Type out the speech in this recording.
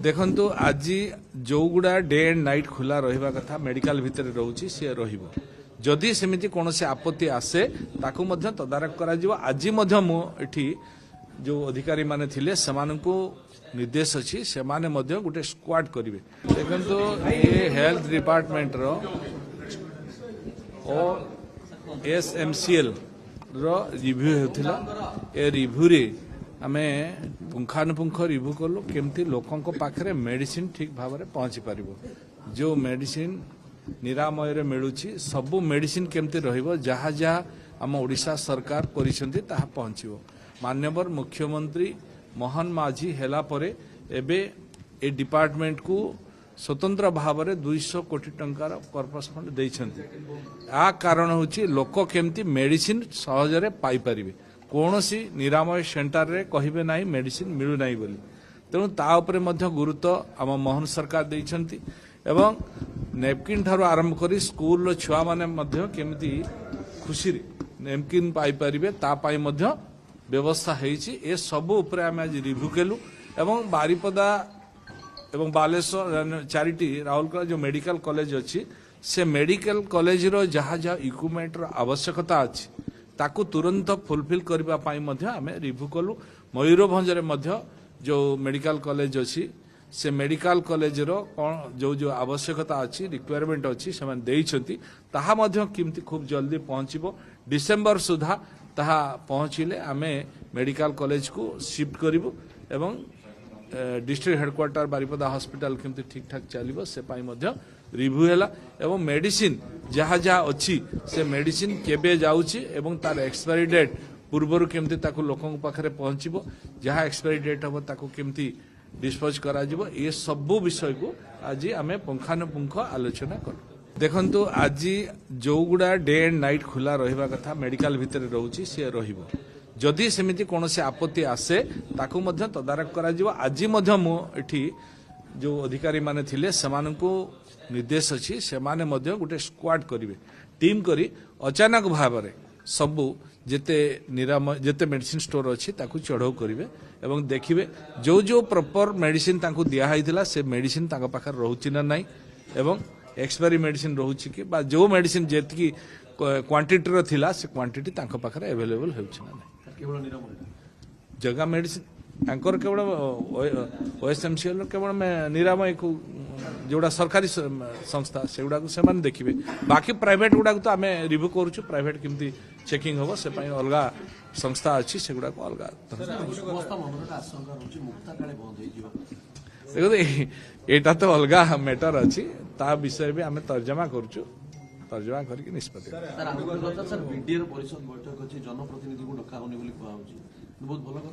देखंतु आज जो गुड़ा डे एंड नाइट खुला रहिबा कथा मेडिकल भितर रहउची से रहिबो जदि सेमिति कोनोसी आपत्ति आसे ताकू मध्य तदारक करा जिवो। आज मध्य मु एठी जो अधिकारी माने थिले समानकु निर्देश अछि सेमाने मध्य गुटे स्क्वाड करिवे। देखंतु ए हेल्थ डिपार्टमेंट रो ओ एसएमसीएल रो रिव्यू हेथिला। ए रिव्यू रे आमे पुंखानुपुंख रिव्यू कलु केमती लोकंक पाखरे मेडिसिन ठीक भाव में पहुंची पारिबो। जो मेडिसिन निरामय रे मिलुची सबु मेडिसिन केमती रहिबो जहा जहा आम ओडिशा सरकार करिसेंती ताहा पहुंचीबो। माननीय मुख्यमंत्री मोहन माझी हेला परे एबे ए डिपार्टमेंट को स्वतंत्र भाव में 200 कोटी टंकार कर्पस फंड देइछंती। आ कारण होची लोक केमती मेडिसिन सहजरे पाई परिबे। कौनसी निरामय सेंटर रे कहिबे नाही मेडिसिन मिलु नाही बोली। तेणु ता उपरे मध्य गुरुत्व आम मोहन सरकार देइछंती एवं नेपकिन ठारू आरंभ करी स्कूल रो छुआ माने मध्य केमती खुशी रे नेपकिन पाई परिबे ता पाई मध्य व्यवस्था हेइची। ए सब उपरे आमे आज रिव्यू केलु एवं बारिपदा एवं बालेश्वर चारिटी राउरकेला जो मेडिकल कॉलेज अच्छी से मेडिकल कॉलेज रो जहाँ जहाँ इक्विपमेंट रो आवश्यकता अच्छी ताकू तुरंत फुलफिल करबा पाई मध्य आमे रिव्यू कलु। मयूरभंज रे मध्य जो मेडिकल कॉलेज अच्छी से मेडिकल कॉलेज रो जो जो आवश्यकता अच्छी रिक्वायरमेंट अच्छी से माने देइछंती ताहा मध्य किमती खूब जल्दी पहुंचीबो। डिसेंबर सुधा ताहा पहुंचिले आमे मेडिकल कॉलेज को शिफ्ट करिवो एवं डिस्ट्रिक्ट हेडक्वार्टर बारिपदा हॉस्पिटल केमती ठीक ठाक चलिबो से पाई मध्य रिव्यू हैला। एवं मेडिसिन जहाँ जहाँ अच्छी से मेडिसिन केबे जाउची एवं तार एक्सपायरी डेट पूर्वर केमती ताकू लोकन पाखरे पहुंचीबो जहाँ एक्सपायरी डेट हबो ताकू केमती डिस्पोज करा जिवो। ये सब विषय को आज आमे पुंखानुपुंख आलोचना करू। देखंतु आज जो गुड़ा डे एंड नाइट खुला रहिबा कथा मेडिकल भितर रहउची से रहिबो जदि सेमिति कोनोसी आपत्ति आसे ताकू मध्य तदारक करा जिवो। आज मध्य मु एठी जो अधिकारी माने थिले समानकु निर्देश अछि सेमाने मध्य गुटे स्क्वाड करिवे। टीम करी अचानक भाव में सबु जेते निरामय जेते मेडिसिन स्टोर अच्छी ताकू चढ़ाऊ करिवे एवं देखिवे जो जो प्रॉपर मेडिसिन ताकू दिया हैतिला से मेडिसिन ताका पाखर रहउची ना नाही एवं एक्सपायरी मेडिसिन रहउची कि बा जो मेडिसिन जेतकी क्वांटिटी रो थिला से क्वांटिटी ताका पाखर अवेलेबल हेउची ना नाही। केवल निरामय जगह मेडिसिन आंकर केवल ओएसएमसीएल केवल निरामय को जोड़ा सरकारी संस्था से गुड़ा से माने देखिबे। बाकी प्राइवेट गुड़ा तो आमे रिव्यू करूछु प्राइवेट केमती चेकिंग होबो से पई अलगा संस्था अछि से गुड़ा को अलगा। देखो एटा तो अलगा मैटर अछि ता विषय भी आमे तर्जमा करूछु तर्जमा करके निष्पत्ति। सर बीडीए परिषद बैठक अछि जनप्रतिनिधि को डका होने बोली कहउछि बहुत भलो।